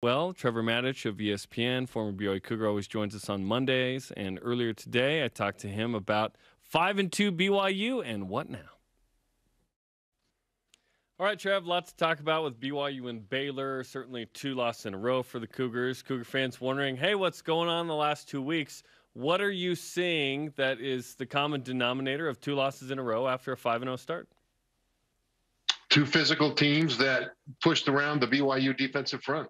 Well, Trevor Matich of ESPN, former BYU Cougar, always joins us on Mondays. And earlier today, I talked to him about 5-2 BYU and what now. All right, Trev, lots to talk about with BYU and Baylor. Certainly 2 losses in a row for the Cougars. Cougar fans wondering, hey, what's going on the last 2 weeks? What are you seeing that is the common denominator of 2 losses in a row after a 5-0 start? 2 physical teams that pushed around the BYU defensive front.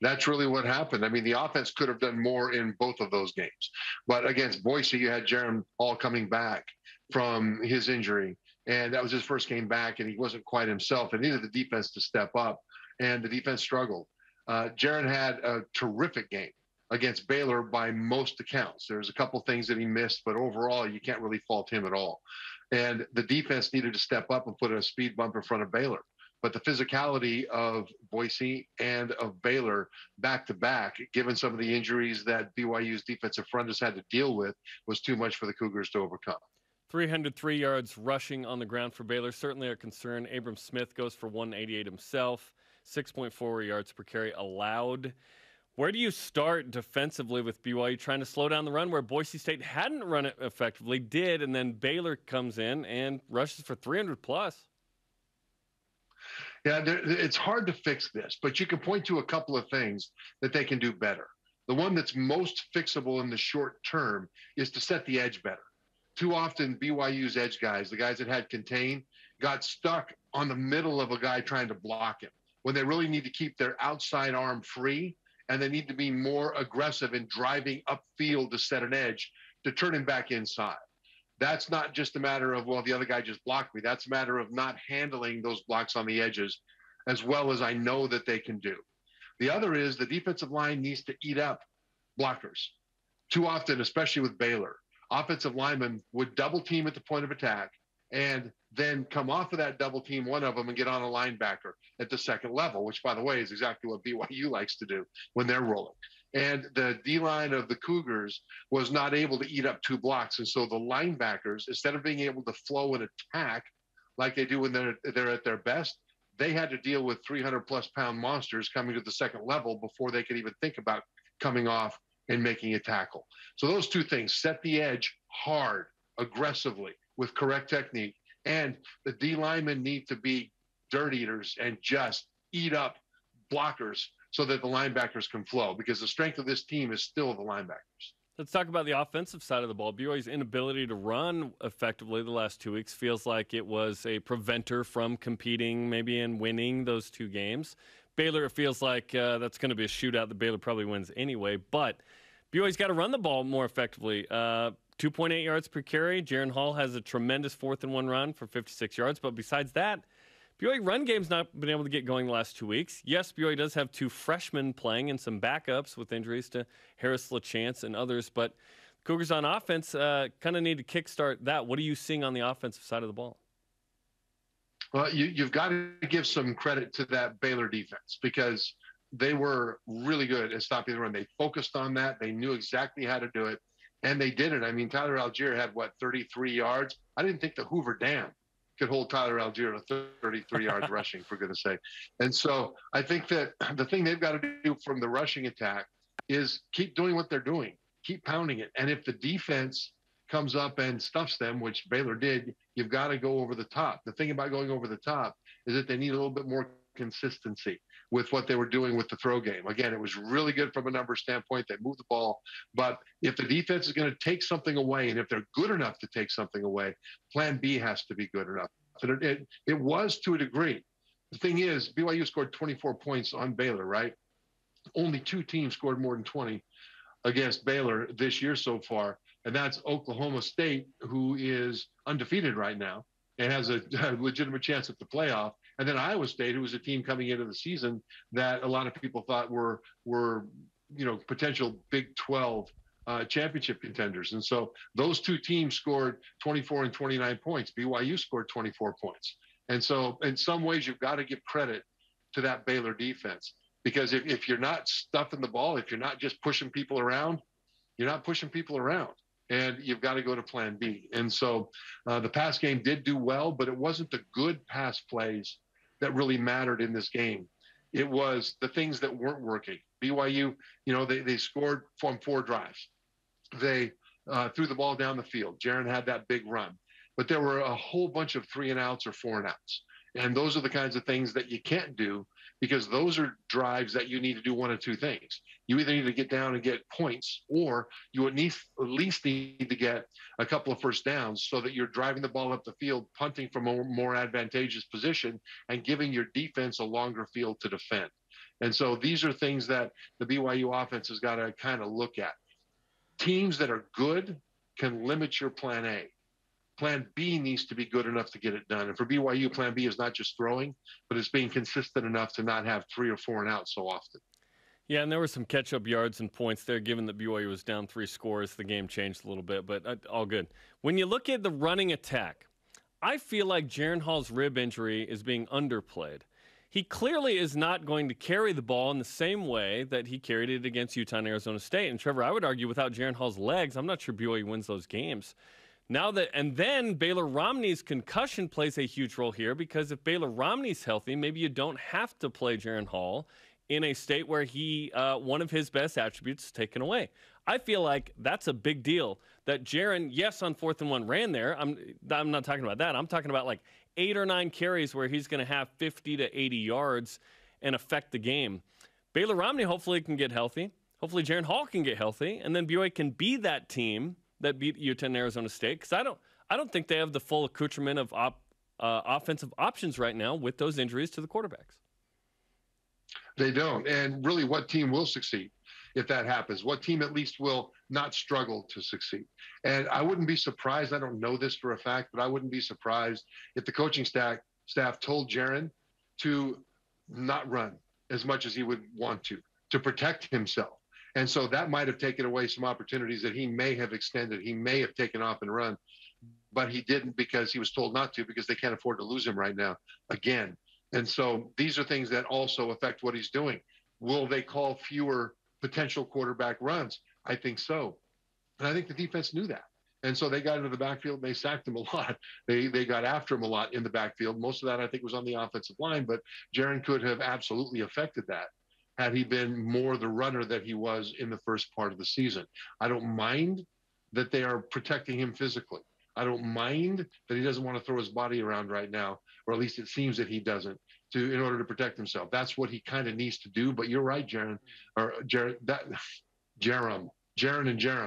That's really what happened. I mean, the offense could have done more in both of those games. But against Boise, you had Jarom all coming back from his injury. And that was his first game back, and he wasn't quite himself. And needed the defense to step up, and the defense struggled. Jaron had a terrific game against Baylor by most accounts. There's a couple things that he missed, but overall, you can't really fault him at all. And the defense needed to step up and put a speed bump in front of Baylor. But the physicality of Boise and of Baylor back-to-back, given some of the injuries that BYU's defensive front has had to deal with, was too much for the Cougars to overcome. 303 yards rushing on the ground for Baylor, certainly a concern. Abram Smith goes for 188 himself, 6.4 yards per carry allowed. Where do you start defensively with BYU trying to slow down the run where Boise State hadn't run it effectively, did, and then Baylor comes in and rushes for 300 plus? Yeah, it's hard to fix this, but you can point to a couple of things that they can do better. The one that's most fixable in the short term is to set the edge better. Too often, BYU's edge guys, the guys that had contain, got stuck on the middle of a guy trying to block him when they really need to keep their outside arm free, and they need to be more aggressive in driving upfield to set an edge to turn him back inside. That's not just a matter of, well, the other guy just blocked me. That's a matter of not handling those blocks on the edges as well as I know that they can do. The other is the defensive line needs to eat up blockers. Too often, especially with Baylor, offensive linemen would double team at the point of attack and then come off of that double team, one of them, and get on a linebacker at the second level, which, by the way, is exactly what BYU likes to do when they're rolling. And the D-line of the Cougars was not able to eat up 2 blocks. And so the linebackers, instead of being able to flow and attack like they do when they're at their best, they had to deal with 300-plus pound monsters coming to the second level before they could even think about coming off and making a tackle. So those 2 things, set the edge hard, aggressively, with correct technique, and the D linemen need to be dirt eaters and just eat up blockers so that the linebackers can flow, because the strength of this team is still the linebackers. Let's talk about the offensive side of the ball. BYU's inability to run effectively the last 2 weeks feels like it was a preventer from competing maybe and winning those 2 games. Baylor, it feels like that's going to be a shootout that Baylor probably wins anyway, but BYU's got to run the ball more effectively. 2.8 yards per carry. Jaron Hall has a tremendous 4th-and-1 run for 56 yards. But besides that, BYU run game's not been able to get going the last 2 weeks. Yes, BYU does have 2 freshmen playing and some backups with injuries to Harris LaChance and others. But Cougars on offense kind of need to kickstart that. What are you seeing on the offensive side of the ball? Well, you've got to give some credit to that Baylor defense because they were really good at stopping the run. They focused on that. They knew exactly how to do it, and they did it. I mean, Tyler Algier had, 33 yards? I didn't think the Hoover Dam could hold Tyler Algier to 33 yards rushing, for goodness sake. And so I think that the thing they've got to do from the rushing attack is keep doing what they're doing, keep pounding it. And if the defense comes up and stuffs them, which Baylor did, you've got to go over the top. The thing about going over the top is that they need a little bit more consistency with what they were doing with the throw game. Again, it was really good from a number standpoint. They moved the ball. But if the defense is going to take something away, and if they're good enough to take something away, plan B has to be good enough. And it was to a degree. The thing is, BYU scored 24 points on Baylor, right? Only 2 teams scored more than 20 against Baylor this year so far. And that's Oklahoma State, who is undefeated right now and has a legitimate chance at the playoff. And then Iowa State, who was a team coming into the season that a lot of people thought were potential Big 12 championship contenders. And so those 2 teams scored 24 and 29 points. BYU scored 24 points. And so in some ways, you've got to give credit to that Baylor defense, because if you're not stuffing the ball, if you're not just pushing people around, you're not pushing people around. And you've got to go to plan B. And so the pass game did do well, but it wasn't the good pass plays that really mattered in this game. It was the things that weren't working. BYU, they scored from 4 drives. They threw the ball down the field. Jaron had that big run. But there were a whole bunch of 3-and-outs or 4-and-outs. And those are the kinds of things that you can't do, because those are drives that you need to do one of two things. You either need to get down and get points, or you at least need to get a couple of first downs so that you're driving the ball up the field, punting from a more advantageous position, and giving your defense a longer field to defend. And so these are things that the BYU offense has got to kind of look at. Teams that are good can limit your plan A. Plan B needs to be good enough to get it done. And for BYU, plan B is not just throwing, but it's being consistent enough to not have 3 or 4-and-outs so often. Yeah, and there were some catch-up yards and points there, given that BYU was down 3 scores. The game changed a little bit, but all good. When you look at the running attack, I feel like Jaron Hall's rib injury is being underplayed. He clearly is not going to carry the ball in the same way that he carried it against Utah and Arizona State. And Trevor, I would argue without Jaron Hall's legs, I'm not sure BYU wins those games. And then Baylor Romney's concussion plays a huge role here, because if Baylor Romney's healthy, maybe you don't have to play Jaron Hall in a state where one of his best attributes is taken away. I feel like that's a big deal that Jaron, yes, on 4th and 1 ran there. I'm not talking about that. I'm talking about like 8 or 9 carries where he's going to have 50 to 80 yards and affect the game. Baylor Romney hopefully can get healthy. Hopefully Jaron Hall can get healthy, and then BYU can be that team that beat Utah and Arizona State, because I don't think they have the full accoutrement of offensive options right now with those injuries to the quarterbacks. They don't. And really, what team will succeed if that happens? What team at least will not struggle to succeed? And I wouldn't be surprised, I don't know this for a fact, but I wouldn't be surprised if the coaching staff told Jaron to not run as much as he would want to protect himself. And so that might have taken away some opportunities that he may have extended. He may have taken off and run, but he didn't, because he was told not to, because they can't afford to lose him right now again. And so these are things that also affect what he's doing. Will they call fewer potential quarterback runs? I think so. And I think the defense knew that. And so they got into the backfield and they sacked him a lot. They got after him a lot in the backfield. Most of that, I think, was on the offensive line, but Jaron could have absolutely affected that had he been more the runner that he was in the first part of the season. I don't mind that they are protecting him physically. I don't mind that he doesn't want to throw his body around right now, or at least it seems that he doesn't, in order to protect himself. That's what he kind of needs to do. But you're right, Jaron and Jarom.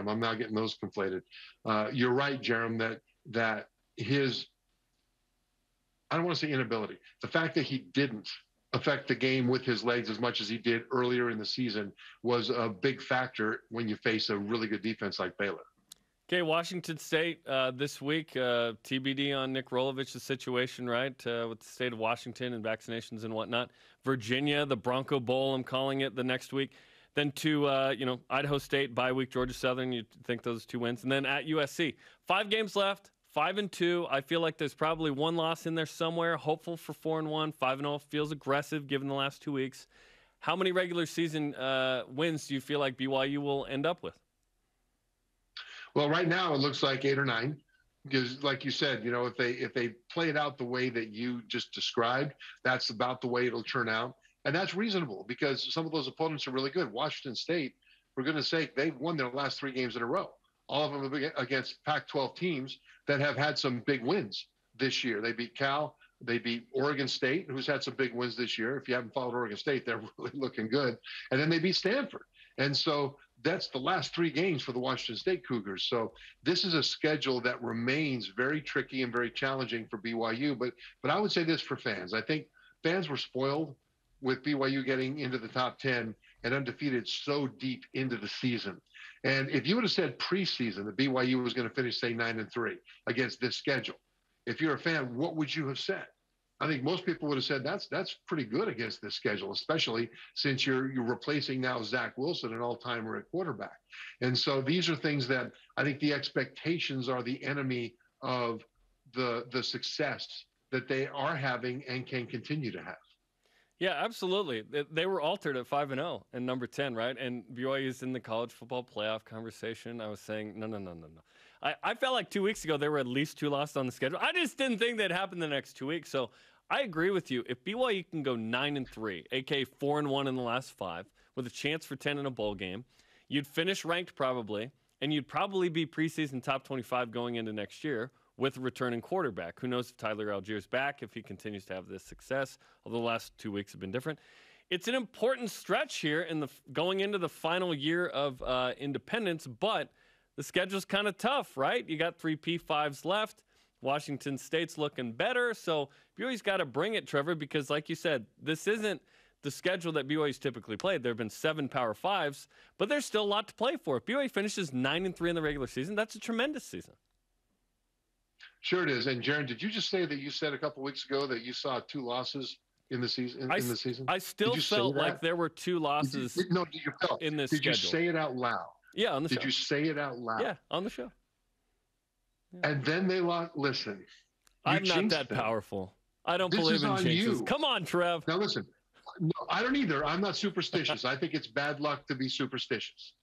I'm now getting those conflated. You're right, Jarom, that his, I don't want to say inability, the fact that he didn't affect the game with his legs as much as he did earlier in the season was a big factor when you face a really good defense like Baylor. Okay, Washington State this week, TBD on Nick Rolovich's situation, right, with the state of Washington and vaccinations and whatnot. Virginia, the Bronco Bowl, I'm calling it, the next week. Then to, Idaho State, bye week, Georgia Southern, you'd think those 2 wins. And then at USC. 5 games left, 5-2. I feel like there's probably 1 loss in there somewhere. Hopeful for 4-1. 5-0 feels aggressive given the last 2 weeks. How many regular season wins do you feel like BYU will end up with? Well, right now it looks like 8 or 9, because, like you said, if they play it out the way that you just described, that's about the way it'll turn out, and that's reasonable because some of those opponents are really good. Washington State, for goodness sake, they've won their last 3 games in a row. All of them against Pac-12 teams that have had some big wins this year. They beat Cal. They beat Oregon State, who's had some big wins this year. If you haven't followed Oregon State, they're really looking good. And then they beat Stanford. And so that's the last 3 games for the Washington State Cougars. So this is a schedule that remains very tricky and very challenging for BYU. But I would say this for fans. I think fans were spoiled with BYU getting into the top 10 and undefeated so deep into the season. And if you would have said preseason that BYU was going to finish, say, 9-3 against this schedule, if you're a fan, what would you have said? I think most people would have said that's pretty good against this schedule, especially since you're replacing now Zach Wilson, an all-timer at quarterback. And so these are things that I think the expectations are the enemy of the success that they are having and can continue to have. Yeah, absolutely. They were altered at 5-0 and number 10, right? And BYU is in the college football playoff conversation. I was saying, no. I felt like 2 weeks ago they were at least 2 losses on the schedule. I just didn't think that happened the next 2 weeks. So I agree with you. If BYU can go 9-3, aka 4-1 in the last 5, with a chance for 10 in a bowl game, you'd finish ranked probably, and you'd probably be preseason top 25 going into next year with a returning quarterback. Who knows if Tyler Allgeier's back, if he continues to have this success, although the last 2 weeks have been different. It's an important stretch here in the going into the final year of independence, but the schedule's kind of tough, right? You got 3 P5s left. Washington State's looking better, so BYU's got to bring it, Trevor, because like you said, this isn't the schedule that BYU's typically played. There have been 7 Power 5s, but there's still a lot to play for. If BYU finishes 9-3 in the regular season, that's a tremendous season. Sure it is. And Jaron, did you just say that you said a couple weeks ago that you saw 2 losses in the season? I still felt like there were 2 losses. In this schedule. Did you say it out loud? Yeah, on the show. Did you say it out loud? Yeah, on the show. Yeah. And then they lost. Listen, I'm not that powerful. I don't believe in jinxes. Come on, Trev. Now listen. No, I don't either. I'm not superstitious. I think it's bad luck to be superstitious.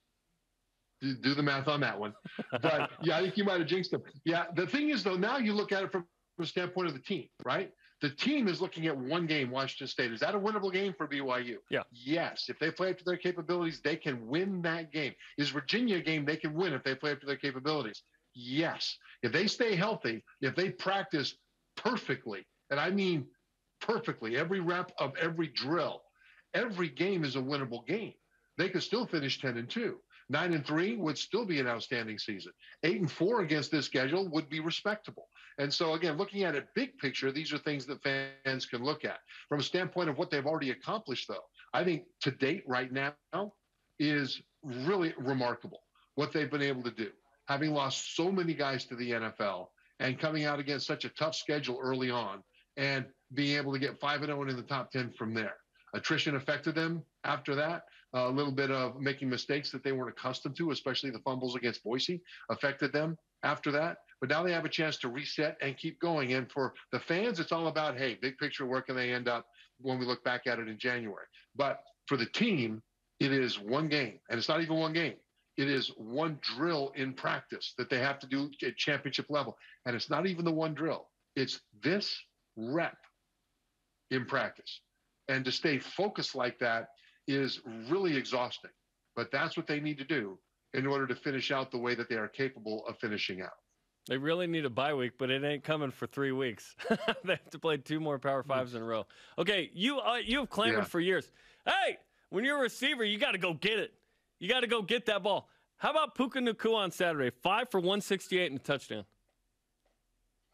Do the math on that one. But yeah, I think you might have jinxed them. Yeah, the thing is, though, now you look at it from the standpoint of the team, right? The team is looking at one game, Washington State. Is that a winnable game for BYU? Yeah. Yes. If they play up to their capabilities, they can win that game. Is Virginia a game they can win if they play up to their capabilities? Yes. If they stay healthy, if they practice perfectly, and I mean perfectly, every rep of every drill, every game is a winnable game. They could still finish 10-2. 9-3 would still be an outstanding season. 8-4 against this schedule would be respectable. And so, again, looking at it big picture, these are things that fans can look at. From a standpoint of what they've already accomplished, though, I think to date right now is really remarkable what they've been able to do. Having lost so many guys to the NFL and coming out against such a tough schedule early on and being able to get 5-0 in the top 10 from there. Attrition affected them after that. A little bit of making mistakes that they weren't accustomed to, especially the fumbles against Boise, affected them after that. But now they have a chance to reset and keep going. And for the fans, it's all about, hey, big picture, where can they end up when we look back at it in January? But for the team, it is one game. And it's not even one game. It is one drill in practice that they have to do at championship level. And it's not even the one drill. It's this rep in practice. And to stay focused like that is really exhausting. But that's what they need to do in order to finish out the way that they are capable of finishing out. They really need a bye week, but it ain't coming for 3 weeks. They have to play 2 more Power 5s in a row. Okay, you have clamored for years. Hey, when you're a receiver, you got to go get it. You got to go get that ball. How about Puka Nacua on Saturday? 5 for 168 and a touchdown.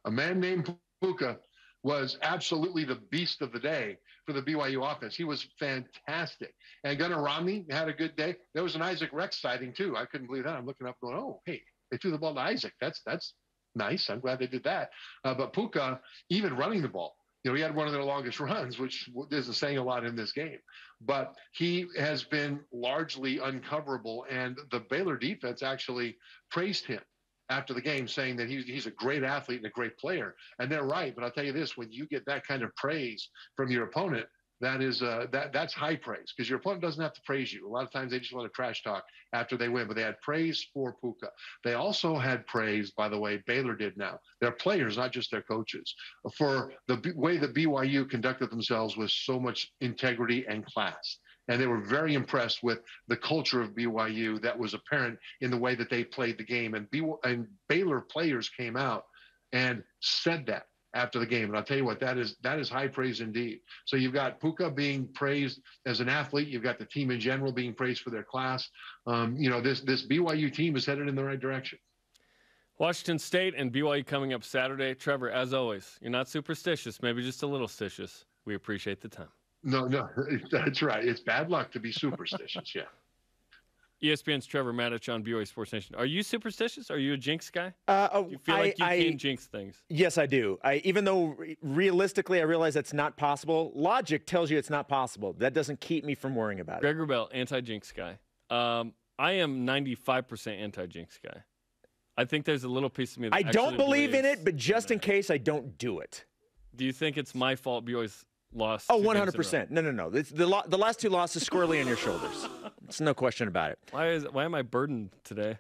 A man named Puka was absolutely the beast of the day for the BYU offense. He was fantastic. And Gunnar Romney had a good day. There was an Isaac Rex sighting, too. I couldn't believe that. I'm looking up going, oh, hey, they threw the ball to Isaac. That's nice. I'm glad they did that. But Puka, even running the ball, he had one of their longest runs, which isn't saying a lot in this game. But he has been largely uncoverable, and the Baylor defense actually praised him after the game, saying that he's a great athlete and a great player. And they're right. But I'll tell you this, when you get that kind of praise from your opponent, that's high praise, because your opponent doesn't have to praise you. A lot of times they just want to trash talk after they win, but they had praise for Puka. They also had praise, by the way, Baylor did now. Their players, not just their coaches, for the way that BYU conducted themselves with so much integrity and class. And they were very impressed with the culture of BYU that was apparent in the way that they played the game. And Baylor players came out and said that after the game. And I'll tell you what, that is high praise indeed. So you've got Puka being praised as an athlete. You've got the team in general being praised for their class. This BYU team is headed in the right direction. Washington State and BYU coming up Saturday. Trevor, as always, you're not superstitious, maybe just a little stitious. We appreciate the time. No, that's right. It's bad luck to be superstitious, yeah. ESPN's Trevor Matich on BYU Sports Nation. Are you superstitious? Are you a jinx guy? Do you feel like you can jinx things? Yes, I do. Even though realistically I realize that's not possible, logic tells you it's not possible. That doesn't keep me from worrying about it. Greg Wrubell, anti-jinx guy. I am 95% anti-jinx guy. I think there's a little pice of me that I don't believe in it, but just in case I don't do it. Do you think it's my fault BYU's lost? Oh, 100%. No. It's the last 2 losses squarely on your shoulders. It's no question about it. Why am I burdened today?